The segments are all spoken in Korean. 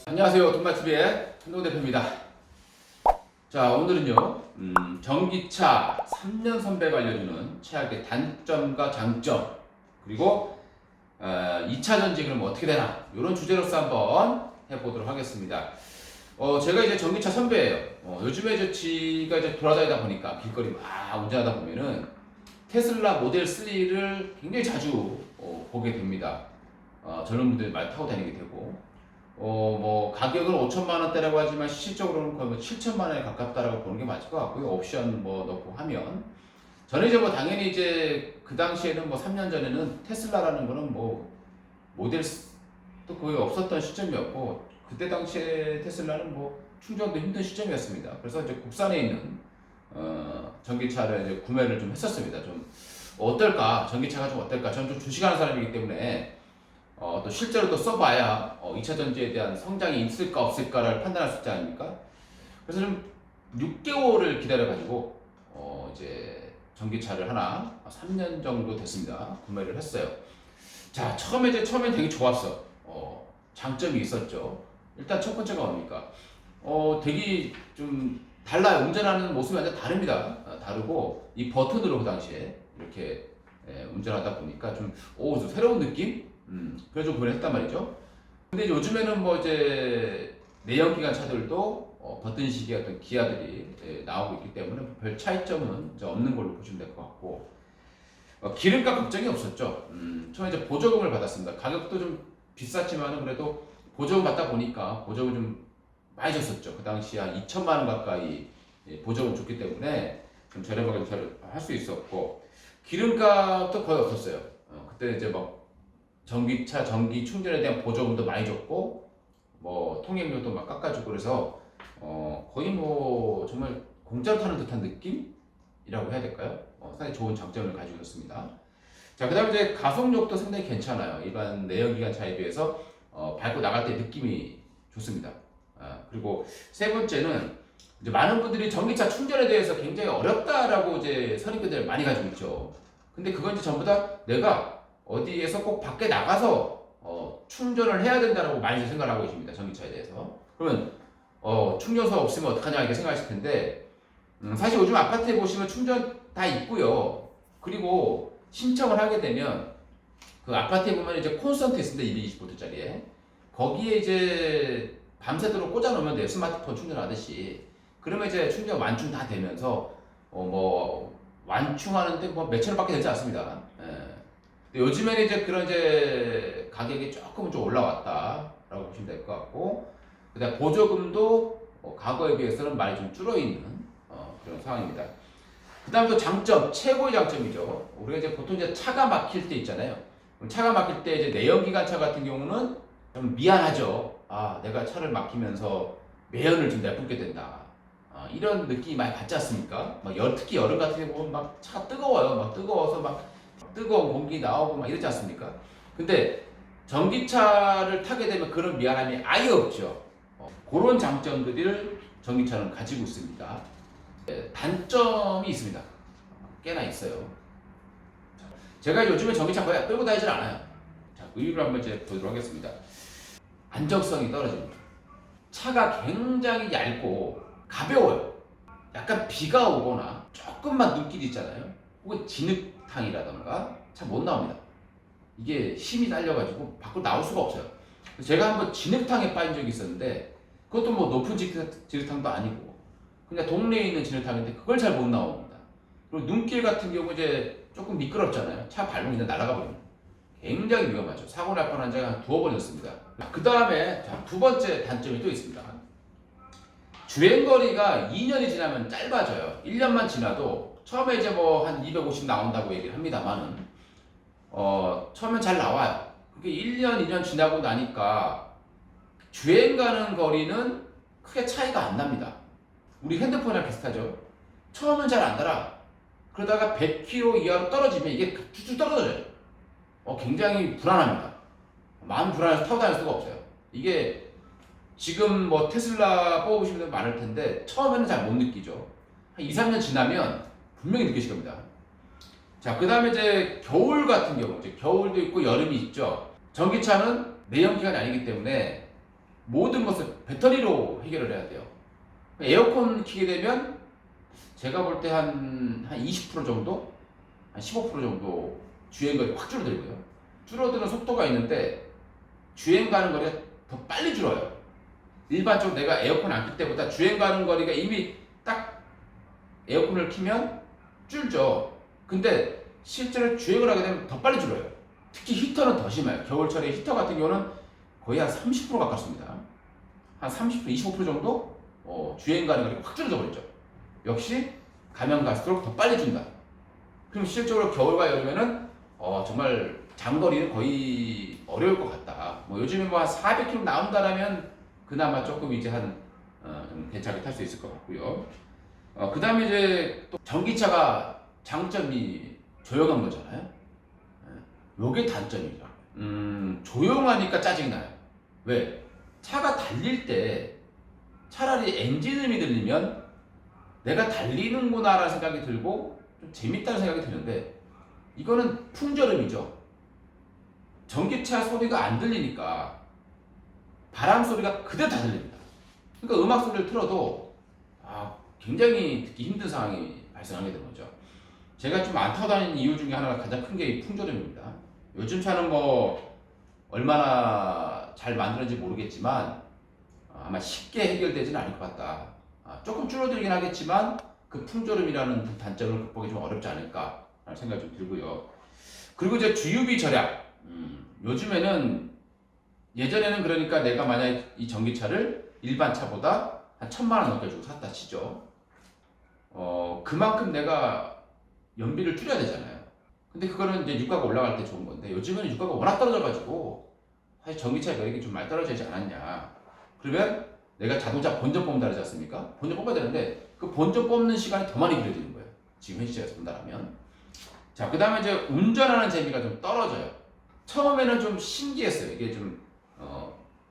안녕하세요. 돈맛TV의 한동 대표입니다. 자, 오늘은요, 전기차 3년 선배가 알려주는 최악의 단점과 장점, 그리고 2차 전지 그럼 어떻게 되나, 이런 주제로서 한번 해보도록 하겠습니다. 제가 이제 전기차 선배예요. 요즘에 제가 이제 돌아다니다 보니까 길거리 막 운전하다 보면은 테슬라 모델 3를 굉장히 자주 보게 됩니다. 젊은 분들이 많이 타고 다니게 되고, 뭐 가격은 5천만 원대라고 하지만 실질적으로는 거의 뭐 7천만 원에 가깝다라고 보는 게 맞을 것 같고요. 옵션 뭐 넣고 하면 저는 이제 뭐 당연히 이제 그 당시에는 뭐 3년 전에는 테슬라라는 거는 뭐 모델도 거의 없었던 시점이었고, 그때 당시에 테슬라는 뭐 충전도 힘든 시점이었습니다. 그래서 이제 국산에 있는 전기차를 이제 구매를 좀 했었습니다. 좀 어떨까, 전기차가 좀 어떨까. 저는 좀 주식하는 사람이기 때문에 또 실제로 또 써봐야 2차 전지에 대한 성장이 있을까 없을까를 판단할 수 있지 않습니까? 그래서 좀 6개월을 기다려가지고 이제 전기차를 하나 3년 정도 됐습니다. 구매를 했어요. 자, 처음엔 되게 좋았어. 장점이 있었죠. 일단 첫 번째가 뭡니까? 되게 좀 달라요. 운전하는 모습이 완전 다릅니다. 다르고 이 버튼으로 그 당시에 이렇게 운전하다 보니까 좀 새로운 느낌? 그래서 구매를 했단 말이죠. 근데 요즘에는 뭐 이제 내연기관 차들도 버튼식의 어떤 기아들이 나오고 있기 때문에 별 차이점은 이제 없는 걸로 보시면 될 것 같고, 기름값 걱정이 없었죠. 처음에 이제 보조금을 받았습니다. 가격도 좀 비쌌지만 그래도 보조금 받다 보니까 보조금 좀 많이 줬었죠. 그 당시 한 2천만 원 가까이 보조금 줬기 때문에 좀 저렴하게 할 수 있었고, 기름값도 거의 없었어요. 그때 이제 막 전기차 전기 충전에 대한 보조금도 많이 줬고, 뭐 통행료도 막 깎아주고, 그래서 거의 뭐 정말 공짜로 타는 듯한 느낌이라고 해야 될까요? 상당히 좋은 장점을 가지고 있습니다. 자, 그다음에 이제 가속력도 상당히 괜찮아요. 일반 내연기관 차에 비해서 밟고 나갈 때 느낌이 좋습니다. 그리고 세 번째는 이제 많은 분들이 전기차 충전에 대해서 굉장히 어렵다라고 이제 선입견들을 많이 가지고 있죠. 근데 그건 이제 전부 다 내가 어디에서 꼭 밖에 나가서 충전을 해야 된다라고 많이 생각을 하고 계십니다. 전기차에 대해서. 그러면 충전소 없으면 어떡하냐 이렇게 생각하실 텐데, 사실 요즘 아파트에 보시면 충전 다 있고요. 그리고 신청을 하게 되면 그 아파트에 보면 이제 콘센트 있습니다. 220V짜리에. 거기에 이제 밤새도록 꽂아놓으면 돼요. 스마트폰 충전하듯이. 그러면 이제 충전 완충 다 되면서 뭐 완충하는데 뭐 몇천 원밖에 되지 않습니다. 요즘에는 이제 그런 이제 가격이 조금 좀 올라왔다라고 보시면 될 것 같고, 그다음 보조금도 과거에 비해서는 많이 좀 줄어 있는 그런 상황입니다. 그다음 또 장점, 최고의 장점이죠. 우리가 이제 보통 이제 차가 막힐 때 있잖아요. 차가 막힐 때 이제 내연기관차 같은 경우는 좀 미안하죠. 내가 차를 막히면서 매연을 좀 내뿜게 된다. 이런 느낌이 많이 받지 않습니까? 특히 여름 같은 경우 보면 막 차가 뜨거워요. 막 뜨거워서 막 뜨거운 공기 나오고 막 이러지 않습니까? 근데 전기차를 타게 되면 그런 미안함이 아예 없죠. 그런 장점들을 전기차는 가지고 있습니다. 단점이 있습니다. 꽤나 있어요. 제가 요즘에 전기차 거의 끌고 다니질 않아요. 자, 그 이유를 한번 이제 보도록 하겠습니다. 안정성이 떨어집니다. 차가 굉장히 얇고 가벼워요. 약간 비가 오거나 조금만 눈길이 있잖아요. 혹은 진흙탕이라던가 잘 못 나옵니다. 이게 힘이 딸려가지고 밖으로 나올 수가 없어요. 제가 한번 진흙탕에 빠진 적이 있었는데, 그것도 뭐 높은 진흙탕도 아니고 그냥 동네에 있는 진흙탕인데 그걸 잘 못 나옵니다. 그리고 눈길 같은 경우 이제 조금 미끄럽잖아요. 차 밟으면 그냥 날아가 버립니다. 굉장히 위험하죠. 사고 날 뻔한 적이 한 두어 번이었습니다. 그 다음에 두 번째 단점이 또 있습니다. 주행거리가 2년이 지나면 짧아져요. 1년만 지나도 처음에 이제 뭐 한 250 나온다고 얘기를 합니다만은 처음엔 잘 나와요. 그게 1년, 2년 지나고 나니까 주행 가는 거리는 크게 차이가 안 납니다. 우리 핸드폰이랑 비슷하죠. 처음엔 잘 안 달아. 그러다가 100km 이하로 떨어지면 이게 쭉쭉 떨어져요. 굉장히 불안합니다. 마음 불안해서 타고 다닐 수가 없어요. 이게 지금 뭐 테슬라 뽑으시는 분들 많을 텐데 처음에는 잘 못 느끼죠. 한 2, 3년 지나면 분명히 느끼실 겁니다. 자, 그 다음에 이제 겨울 같은 경우, 이제 겨울도 있고 여름이 있죠. 전기차는 내연기관이 아니기 때문에 모든 것을 배터리로 해결을 해야 돼요. 에어컨 켜게 되면 제가 볼 때 한 20% 정도, 한 15% 정도 주행거리 확 줄어들고요. 줄어드는 속도가 있는데 주행 가는 거리가 더 빨리 줄어요. 일반적으로 내가 에어컨 안 켤 때보다 주행 가는 거리가 이미 딱 에어컨을 켜면 줄죠. 근데 실제로 주행을 하게 되면 더 빨리 줄어요. 특히 히터는 더 심해요. 겨울철에 히터 같은 경우는 거의 한 30% 가깝습니다. 한 30%, 25% 정도 주행 가는 거리가 확 줄어져 버리죠. 역시 가면 갈수록 더 빨리 준다. 그럼 실제로 겨울과 여름에는 정말 장거리는 거의 어려울 것 같다. 뭐 요즘에 뭐 한 400km 나온다라면 그나마 조금 이제 좀 괜찮게 탈 수 있을 것 같고요. 그 다음에 이제 또 전기차가 장점이 조용한 거잖아요. 요게 단점이죠. 조용하니까 짜증이 나요. 왜? 차가 달릴 때 차라리 엔진음이 들리면 내가 달리는구나라는 생각이 들고 좀 재밌다는 생각이 드는데 이거는 풍절음이죠. 전기차 소리가 안 들리니까 바람 소리가 그대로 다 들립니다. 그러니까 음악 소리를 틀어도 굉장히 듣기 힘든 상황이 발생하게 되는 거죠. 제가 좀 안 타고 다니는 이유 중에 하나가 가장 큰 게 풍절음입니다. 요즘 차는 뭐 얼마나 잘 만들었는지 모르겠지만 아마 쉽게 해결되지는 않을 것 같다. 조금 줄어들긴 하겠지만 그 풍절음이라는 단점을 극복이 좀 어렵지 않을까 라는 생각이 좀 들고요. 그리고 이제 주유비 절약. 요즘에는 예전에는 그러니까 내가 만약 이 전기차를 일반 차보다 한 1,000만 원 넘게 주고 샀다 치죠. 그만큼 내가 연비를 줄여야 되잖아요. 근데 그거는 이제 유가가 올라갈 때 좋은 건데 요즘에는 유가가 워낙 떨어져가지고 사실 전기차 가격이 좀 많이 떨어지지 않았냐. 그러면 내가 자동차 본전 뽑는다 그러지 않습니까? 본전 뽑아야 되는데 그 본전 뽑는 시간이 더 많이 길어지는 거예요. 지금 현 시점에서 본다면. 자, 그 다음에 이제 운전하는 재미가 좀 떨어져요. 처음에는 좀 신기했어요. 이게 좀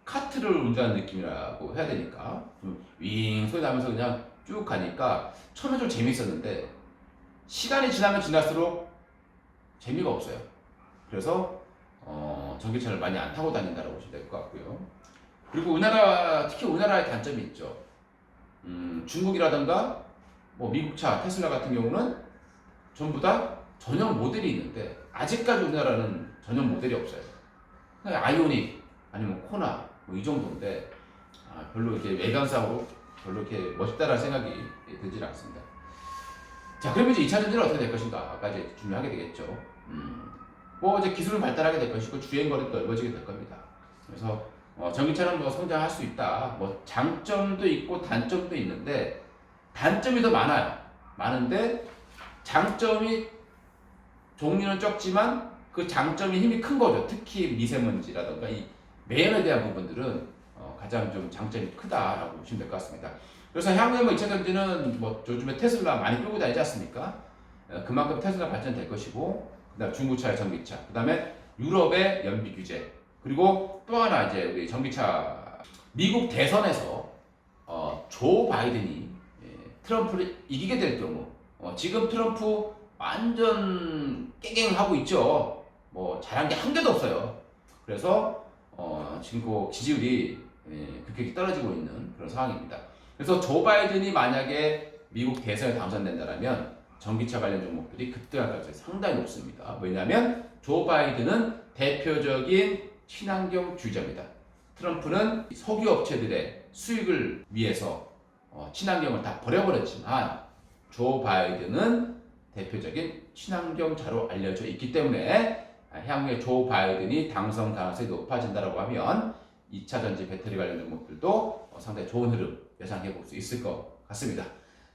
카트를 운전하는 느낌이라고 해야 되니까 윙 소리 나면서 그냥 쭉 가니까 처음에 좀 재밌었는데 시간이 지나면 지날수록 재미가 없어요. 그래서 전기차를 많이 안 타고 다닌다고 보시면 될 것 같고요. 그리고 특히 우리나라의 단점이 있죠. 중국이라든가 뭐 미국차 테슬라 같은 경우는 전부 다 전용 모델이 있는데 아직까지 우리나라는 전용 모델이 없어요. 그냥 아이오닉 아니면 코나 뭐 이 정도인데 별로 이렇게 외관상으로 별로 이렇게 멋있다라는 생각이 들지 않습니다. 자, 그러면 이제 2차 전지는 어떻게 될 것인가가 이제 중요하게 되겠죠. 뭐 이제 기술은 발달하게 될 것이고 주행거리도 넓어지게 될 겁니다. 그래서 전기차는 뭐 성장할 수 있다. 뭐 장점도 있고 단점도 있는데 단점이 더 많아요. 많은데 장점이 종류는 적지만 그 장점이 힘이 큰 거죠. 특히 미세먼지라든가 이 매연에 대한 부분들은 가장 좀 장점이 크다라고 보시면 될 것 같습니다. 그래서 향후에 뭐 2차 전지는 뭐 요즘에 테슬라 많이 끌고 다니지 않습니까? 그만큼 테슬라 발전될 것이고, 그다음 중고차의 전기차, 그다음에 유럽의 연비 규제, 그리고 또 하나 이제 우리 전기차 미국 대선에서 조 바이든이 트럼프를 이기게 될 경우, 지금 트럼프 완전 깽깽하고 있죠. 뭐 잘한 게 한 개도 없어요. 그래서 지금 그 지지율이 급격히 떨어지고 있는 그런 상황입니다. 그래서 조 바이든이 만약에 미국 대선에 당선된다면 전기차 관련 종목들이 급등할 가능성이 상당히 높습니다. 왜냐하면 조 바이든은 대표적인 친환경주의자입니다. 트럼프는 석유 업체들의 수익을 위해서 친환경을 다 버려버렸지만 조 바이든은 대표적인 친환경자로 알려져 있기 때문에 향후에 조 바이든이 당선 가능성이 높아진다고 하면 2차 전지 배터리 관련 종목들도 상당히 좋은 흐름 예상해 볼 수 있을 것 같습니다.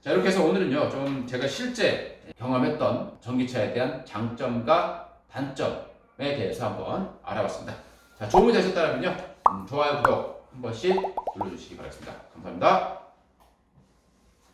자, 이렇게 해서 오늘은요, 좀 제가 실제 경험했던 전기차에 대한 장점과 단점에 대해서 한번 알아봤습니다. 자, 도움이 되셨다면요, 좋아요, 구독 한 번씩 눌러주시기 바라겠습니다. 감사합니다.